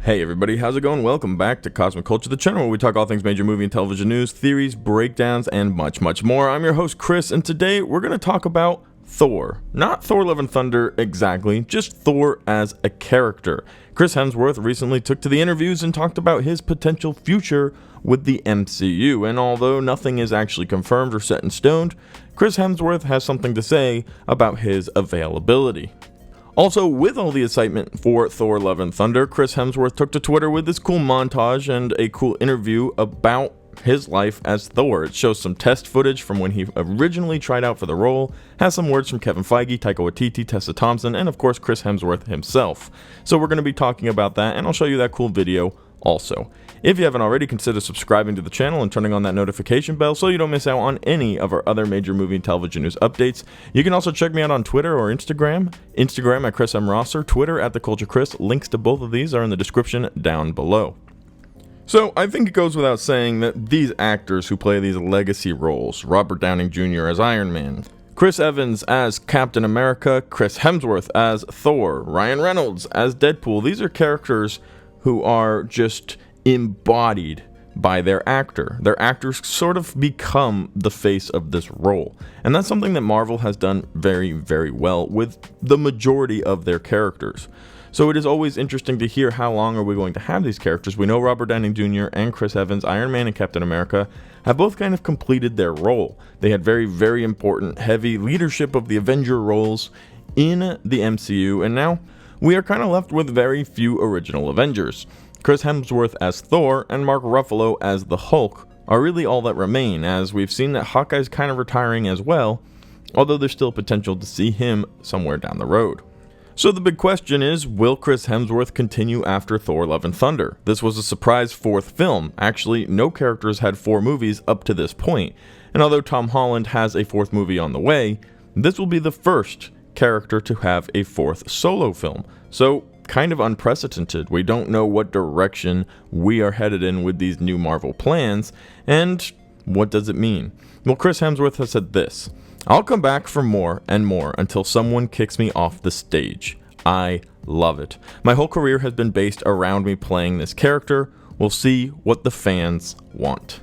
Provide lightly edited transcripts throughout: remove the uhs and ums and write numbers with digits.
Hey everybody, how's it going? Welcome back to Cosmic Culture, the channel where we talk all things major movie and television news, theories, breakdowns, and much, much more. I'm your host, Chris, and today we're going to talk about Thor. Not Thor Love and Thunder exactly, just Thor as a character. Chris Hemsworth recently took to the interviews and talked about his potential future with the MCU, and although nothing is actually confirmed or set in stone, Chris Hemsworth has something to say about his availability. Also, with all the excitement for Thor Love and Thunder, Chris Hemsworth took to Twitter with this cool montage and a cool interview about his life as Thor. It shows some test footage from when he originally tried out for the role, has some words from Kevin Feige, Taika Waititi, Tessa Thompson, and of course Chris Hemsworth himself. So we're going to be talking about that, and I'll show you that cool video also. If you haven't already, consider subscribing to the channel and turning on that notification bell so you don't miss out on any of our other major movie and television news updates. You can also check me out on Twitter or Instagram. Instagram at Chris M. Rosser, Twitter at The Culture Chris. Links to both of these are in the description down below. So, I think it goes without saying that these actors who play these legacy roles, Robert Downey Jr. as Iron Man, Chris Evans as Captain America, Chris Hemsworth as Thor, Ryan Reynolds as Deadpool, these are characters who are just embodied by their actor. Their actors sort of become the face of this role. And that's something that Marvel has done very, very well with the majority of their characters. So it is always interesting to hear how long are we going to have these characters. We know Robert Downey Jr. and Chris Evans, Iron Man and Captain America, have both kind of completed their role. They had very, very important, heavy leadership of the Avenger roles in the MCU, and now we are kind of left with very few original Avengers. Chris Hemsworth as Thor and Mark Ruffalo as the Hulk are really all that remain, as we've seen that Hawkeye's kind of retiring as well, although there's still potential to see him somewhere down the road. So the big question is, will Chris Hemsworth continue after Thor Love and Thunder? This was a surprise fourth film. Actually, no characters had 4 movies up to this point, and although Tom Holland has a 4th movie on the way, this will be the first character to have a 4th solo film. So kind of unprecedented. We don't know what direction we are headed in with these new Marvel plans, and what does it mean? Well, Chris Hemsworth has said this: "I'll come back for more and more until someone kicks me off the stage. I love it. My whole career has been based around me playing this character. We'll see what the fans want."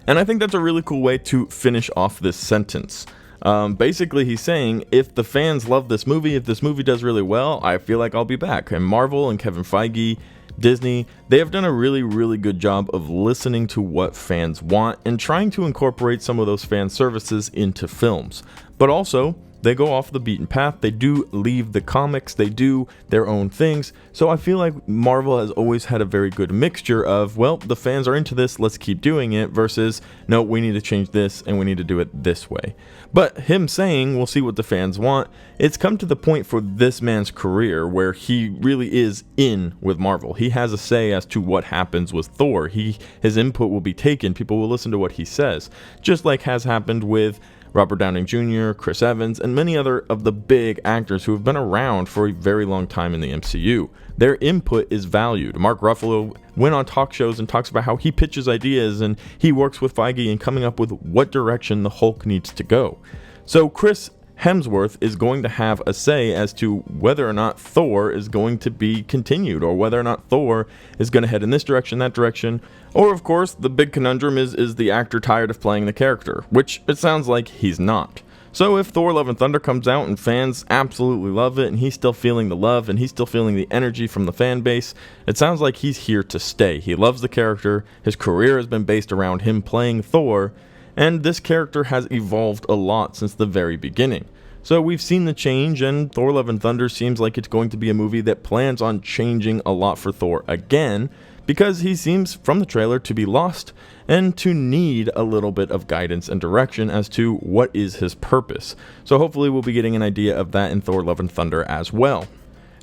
And I think that's a really cool way to finish off this sentence. Basically, he's saying, if the fans love this movie, if this movie does really well, I feel like I'll be back. And Marvel and Kevin Feige, Disney, they have done a really, really good job of listening to what fans want and trying to incorporate some of those fan services into films. But also, they go off the beaten path. They do leave the comics. They do their own things. So I feel like Marvel has always had a very good mixture of, well, the fans are into this, let's keep doing it, versus, no, we need to change this and we need to do it this way. But him saying, we'll see what the fans want, it's come to the point for this man's career where he really is in with Marvel. He has a say as to what happens with Thor. His input will be taken. People will listen to what he says, just like has happened with Robert Downey Jr., Chris Evans, and many other of the big actors who have been around for a very long time in the MCU. Their input is valued. Mark Ruffalo went on talk shows and talks about how he pitches ideas and he works with Feige in coming up with what direction the Hulk needs to go. So Chris Hemsworth is going to have a say as to whether or not Thor is going to be continued, or whether or not Thor is going to head in this direction, that direction, or of course the big conundrum is the actor tired of playing the character, which it sounds like he's not. So if Thor Love and Thunder comes out and fans absolutely love it and he's still feeling the love and he's still feeling the energy from the fan base, it sounds like he's here to stay. He loves the character, his career has been based around him playing Thor, and this character has evolved a lot since the very beginning. So we've seen the change, and Thor Love and Thunder seems like it's going to be a movie that plans on changing a lot for Thor again, because he seems from the trailer to be lost and to need a little bit of guidance and direction as to what is his purpose. So hopefully we'll be getting an idea of that in Thor Love and Thunder as well.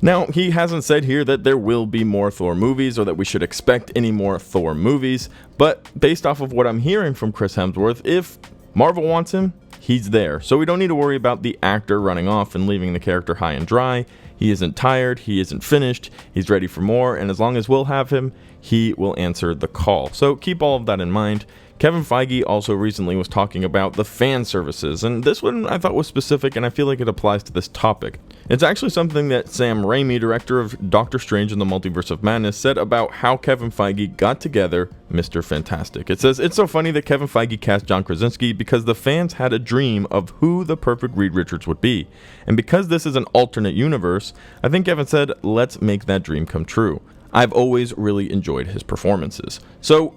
Now, he hasn't said here that there will be more Thor movies or that we should expect any more Thor movies, but based off of what I'm hearing from Chris Hemsworth, if Marvel wants him, he's there. So we don't need to worry about the actor running off and leaving the character high and dry. He isn't tired, he isn't finished, he's ready for more, and as long as we'll have him, he will answer the call. So keep all of that in mind. Kevin Feige also recently was talking about the fan services, and this one I thought was specific, and I feel like it applies to this topic. It's actually something that Sam Raimi, director of Doctor Strange in the Multiverse of Madness, said about how Kevin Feige got together Mr. Fantastic. It says, "It's so funny that Kevin Feige cast John Krasinski because the fans had a dream of who the perfect Reed Richards would be. And because this is an alternate universe, I think Kevin said, let's make that dream come true. I've always really enjoyed his performances." So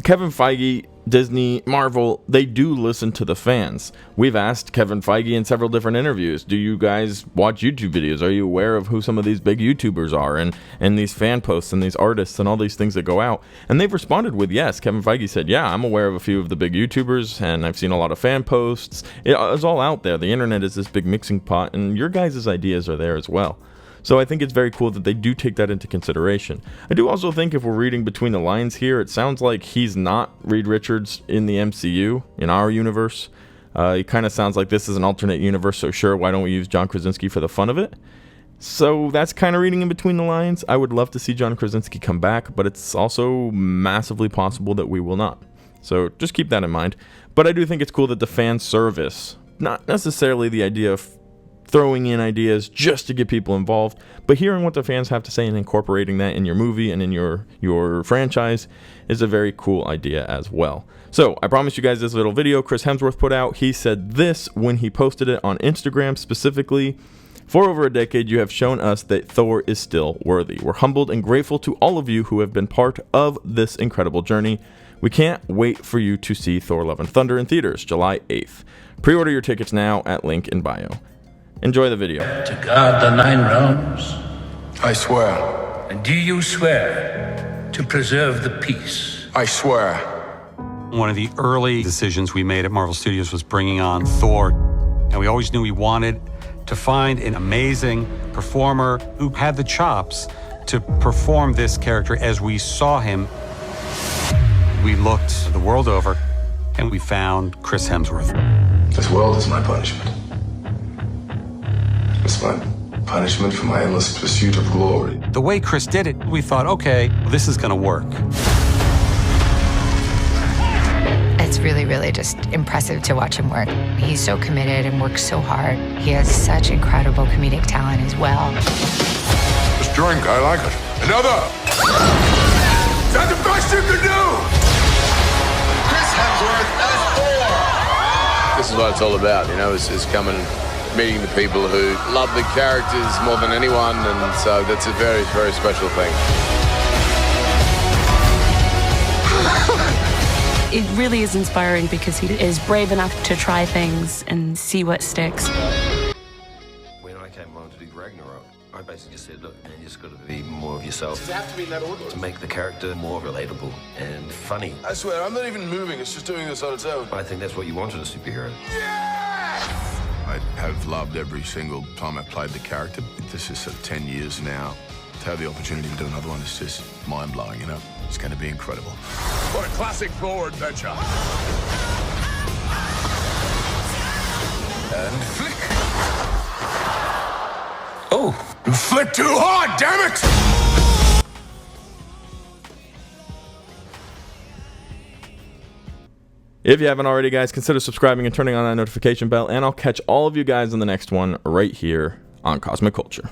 Kevin Feige, Disney, Marvel, they do listen to the fans. We've asked Kevin Feige in several different interviews, do you guys watch YouTube videos? Are you aware of who some of these big YouTubers are and these fan posts and these artists and all these things that go out? And they've responded with yes. Kevin Feige said, yeah, I'm aware of a few of the big YouTubers and I've seen a lot of fan posts. It's all out there. The internet is this big mixing pot and your guys' ideas are there as well. So I think it's very cool that they do take that into consideration. I do also think if we're reading between the lines here, it sounds like he's not Reed Richards in the MCU, in our universe. It kind of sounds like this is an alternate universe, so sure, why don't we use John Krasinski for the fun of it? So that's kind of reading in between the lines. I would love to see John Krasinski come back, but it's also massively possible that we will not. So just keep that in mind. But I do think it's cool that the fan service, not necessarily the idea of throwing in ideas just to get people involved, but hearing what the fans have to say and incorporating that in your movie and in your franchise is a very cool idea as well. So I promised you guys this little video Chris Hemsworth put out. He said this when he posted it on Instagram specifically: "For over a decade, you have shown us that Thor is still worthy. We're humbled and grateful to all of you who have been part of this incredible journey. We can't wait for you to see Thor Love and Thunder in theaters July 8th. Pre-order your tickets now at link in bio." Enjoy the video. To guard the Nine Realms? I swear. And do you swear to preserve the peace? I swear. One of the early decisions we made at Marvel Studios was bringing on Thor. And we always knew we wanted to find an amazing performer who had the chops to perform this character as we saw him. We looked the world over and we found Chris Hemsworth. This world is my punishment. It's my punishment for my endless pursuit of glory. The way Chris did it, we thought, okay, this is gonna work. It's really, really just impressive to watch him work. He's so committed and works so hard. He has such incredible comedic talent as well. This drink, I like it. Another! Is that the best you can do? Chris Hemsworth as Thor! This is what it's all about, you know, is coming, meeting the people who love the characters more than anyone, and so that's a very, very special thing. It really is inspiring because he is brave enough to try things and see what sticks. When I came along to do Ragnarok, I basically just said, look, man, you just got to be more of yourself. Does it have to be in that order? To make the character more relatable and funny. I swear, I'm not even moving. It's just doing this on its own. I think that's what you want in a superhero. I have loved every single time I played the character. This is 10 years now. To have the opportunity to do another one is just mind-blowing, you know? It's going to be incredible. What a classic Thor adventure. And flick. Oh, You flick too hard, damn it! If you haven't already, guys, consider subscribing and turning on that notification bell, and I'll catch all of you guys in the next one right here on Cosmic Culture.